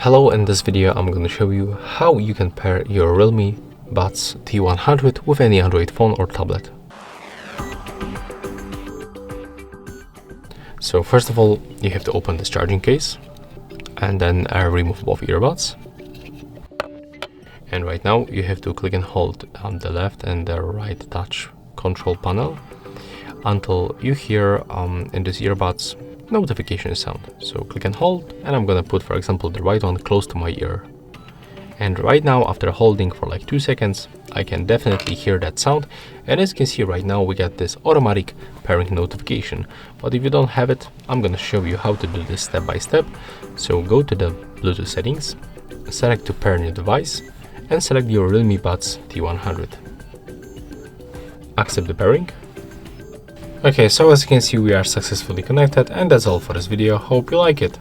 Hello, in this video I'm going to show you how you can pair your Realme Buds T100 with any Android phone or tablet. So first of all, you have to open this charging case and then remove both earbuds. And right now you have to click and hold on the left and the right touch control panel until you hear in these earbuds notification sound. So click and hold, and I'm gonna put, for example, the right one close to my ear. And right now, after holding for like 2 seconds, I can definitely hear that sound. And as you can see right now, we get this automatic pairing notification. But if you don't have it, I'm gonna show you how to do this step by step. So go to the Bluetooth settings, select to pair new device, and select your Realme Buds T100. Accept the pairing. Okay, so as you can see, we are successfully connected, and that's all for this video. Hope you like it.